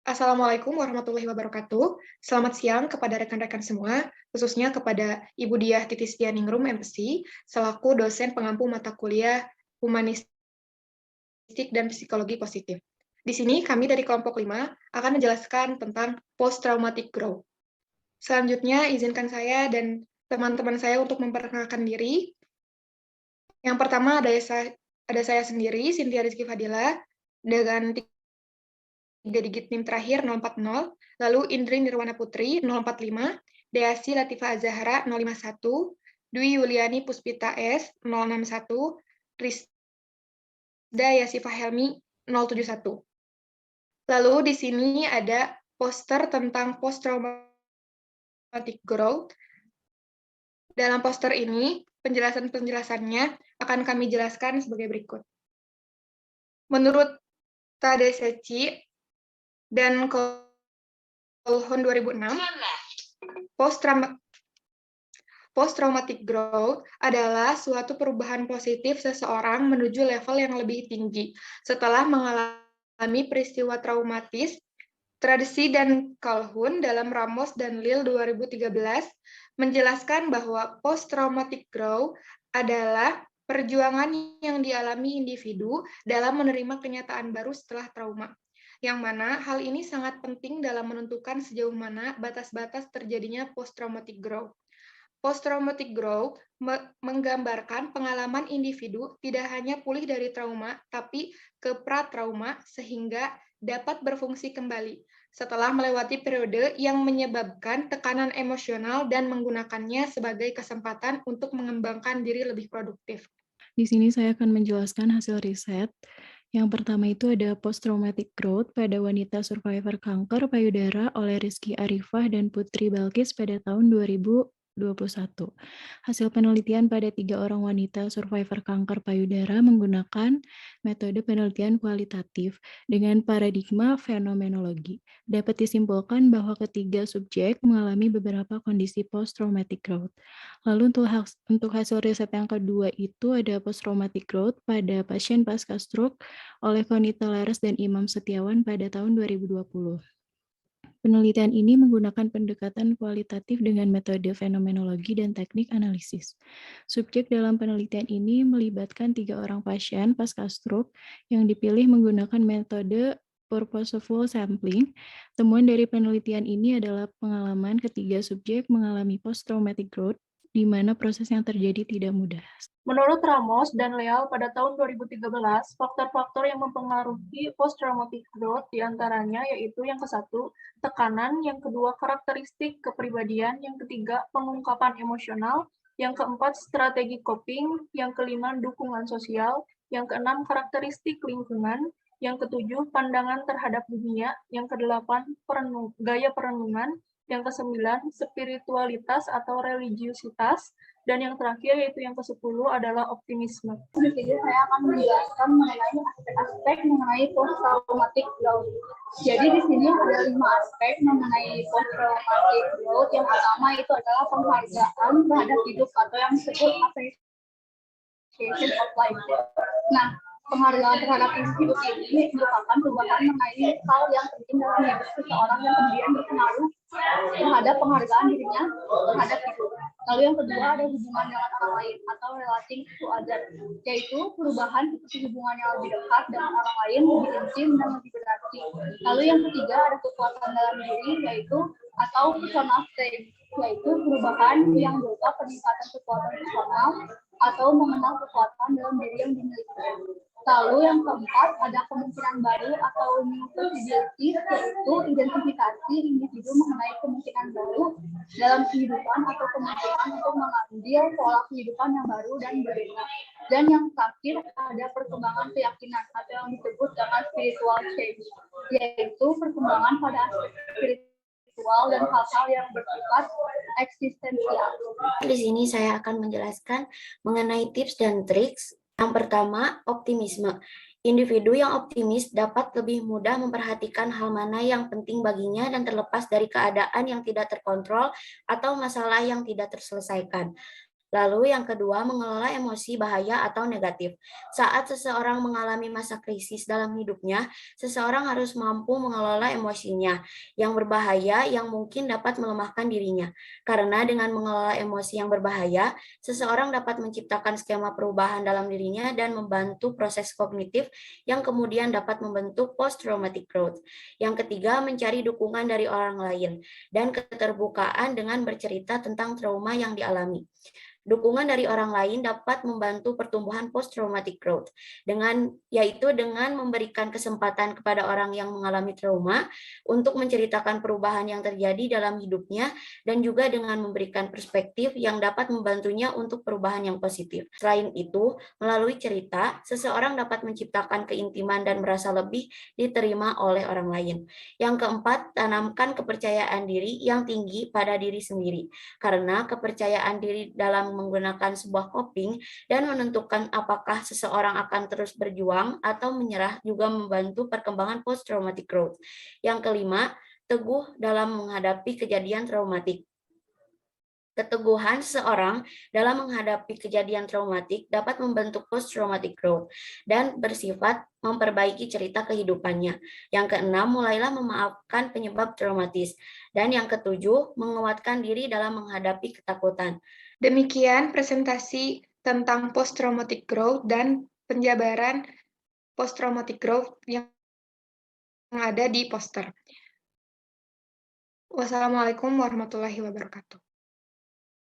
Assalamualaikum warahmatullahi wabarakatuh. Selamat siang kepada rekan-rekan semua, khususnya kepada Ibu Diah Titisdianingrum, MSc, selaku dosen pengampu mata kuliah Humanistik dan Psikologi Positif. Di sini kami dari kelompok 5 akan menjelaskan tentang post-traumatic growth. Selanjutnya, izinkan saya dan teman-teman saya untuk memperkenalkan diri. Yang pertama ada saya sendiri, Cynthia Rizky Fadila, dengan 3 digit NIM terakhir 040, lalu Indri Nirwana Putri 045, Deasi Latifah Azahara 051, Dwi Yuliani Puspita S 061, Rizda Yasifah Helmi 071. Lalu di sini ada poster tentang post-traumatic growth. Dalam poster ini, penjelasannya akan kami jelaskan sebagai berikut. Menurut Tadeschi dan Colhoun 2006, post-traumatic growth adalah suatu perubahan positif seseorang menuju level yang lebih tinggi setelah mengalami peristiwa traumatis. Tradisi dan Calhoun dalam Ramos dan Lil 2013 menjelaskan bahwa post-traumatic growth adalah perjuangan yang dialami individu dalam menerima kenyataan baru setelah trauma, yang mana hal ini sangat penting dalam menentukan sejauh mana batas-batas terjadinya post-traumatic growth. Post-traumatic growth menggambarkan pengalaman individu tidak hanya pulih dari trauma, tapi ke pra-trauma sehingga dapat berfungsi kembali setelah melewati periode yang menyebabkan tekanan emosional dan menggunakannya sebagai kesempatan untuk mengembangkan diri lebih produktif. Di sini saya akan menjelaskan hasil riset. Yang pertama itu ada post-traumatic growth pada wanita survivor kanker payudara oleh Rizky Arifah dan Putri Balkis pada tahun 2021. Hasil penelitian pada 3 orang wanita survivor kanker payudara menggunakan metode penelitian kualitatif dengan paradigma fenomenologi. Dapat disimpulkan bahwa ketiga subjek mengalami beberapa kondisi post-traumatic growth. Lalu untuk hasil riset yang kedua itu ada post-traumatic growth pada pasien pasca stroke oleh Konita Laras dan Imam Setiawan pada tahun 2020. Penelitian ini menggunakan pendekatan kualitatif dengan metode fenomenologi dan teknik analisis. Subjek dalam penelitian ini melibatkan 3 orang pasien pasca stroke yang dipilih menggunakan metode purposeful sampling. Temuan dari penelitian ini adalah pengalaman ketiga subjek mengalami post-traumatic growth, di mana proses yang terjadi tidak mudah. Menurut Ramos dan Leal pada tahun 2013, faktor-faktor yang mempengaruhi post-traumatic growth diantaranya yaitu yang ke-1, tekanan, yang kedua, karakteristik kepribadian, yang ketiga, pengungkapan emosional, yang keempat, strategi coping, yang kelima, dukungan sosial, yang keenam, karakteristik lingkungan, yang ketujuh, pandangan terhadap dunia, yang kedelapan, gaya perenungan, yang kesembilan, spiritualitas atau religiusitas, dan yang terakhir yaitu yang ke-10 adalah optimisme. Di sini saya akan menjelaskan mengenai aspek-aspek mengenai post-traumatic growth. Jadi di sini ada 5 aspek mengenai post-traumatic growth. Yang pertama itu adalah penghargaan terhadap hidup atau yang disebut appreciation of life. Nah, penghargaan terhadap hidup ini merupakan perubahan mengenai hal yang penting dalam hidup seseorang yang kemudian berpengaruh terhadap penghargaan dirinya terhadap hidup. Lalu yang kedua ada hubungan dengan orang lain atau relating to other, yaitu perubahan seperti hubungan yang lebih dekat dengan orang lain, lebih intim dan lebih berarti. Lalu yang ketiga ada kekuatan dalam diri, yaitu atau personal strength, yaitu perubahan yang berupa peningkatan kekuatan personal atau mengenal kekuatan dalam diri yang dimiliki. Lalu yang keempat ada kemungkinan baru atau new possibilities, yaitu identifikasi individu mengenai kemungkinan baru dalam kehidupan atau kemungkinan untuk mengambil pola kehidupan yang baru dan berbeda. Dan yang terakhir ada perkembangan keyakinan atau yang disebut dengan spiritual change, yaitu perkembangan pada aspek spiritual dan hal-hal yang bersifat eksistensial. Di sini saya akan menjelaskan mengenai tips dan triks. Yang pertama, optimisme. Individu yang optimis dapat lebih mudah memperhatikan hal mana yang penting baginya dan terlepas dari keadaan yang tidak terkontrol atau masalah yang tidak terselesaikan. Lalu yang kedua, mengelola emosi bahaya atau negatif. Saat seseorang mengalami masa krisis dalam hidupnya, seseorang harus mampu mengelola emosinya yang berbahaya yang mungkin dapat melemahkan dirinya. Karena dengan mengelola emosi yang berbahaya, seseorang dapat menciptakan skema perubahan dalam dirinya dan membantu proses kognitif yang kemudian dapat membentuk post-traumatic growth. Yang ketiga, mencari dukungan dari orang lain dan keterbukaan dengan bercerita tentang trauma yang dialami. Dukungan dari orang lain dapat membantu pertumbuhan post-traumatic growth, yaitu dengan memberikan kesempatan kepada orang yang mengalami trauma untuk menceritakan perubahan yang terjadi dalam hidupnya dan juga dengan memberikan perspektif yang dapat membantunya untuk perubahan yang positif. Selain itu, melalui cerita, seseorang dapat menciptakan keintiman dan merasa lebih diterima oleh orang lain. Yang keempat, tanamkan kepercayaan diri yang tinggi pada diri sendiri, karena kepercayaan diri dalam menggunakan sebuah coping dan menentukan apakah seseorang akan terus berjuang atau menyerah juga membantu perkembangan post-traumatic growth. Yang kelima, teguh dalam menghadapi kejadian traumatik. Keteguhan seseorang dalam menghadapi kejadian traumatik dapat membentuk post-traumatic growth dan bersifat memperbaiki cerita kehidupannya. Yang keenam, mulailah memaafkan penyebab traumatis. Dan yang ketujuh, menguatkan diri dalam menghadapi ketakutan. Demikian presentasi tentang post-traumatic growth dan penjabaran post-traumatic growth yang ada di poster. Wassalamualaikum warahmatullahi wabarakatuh.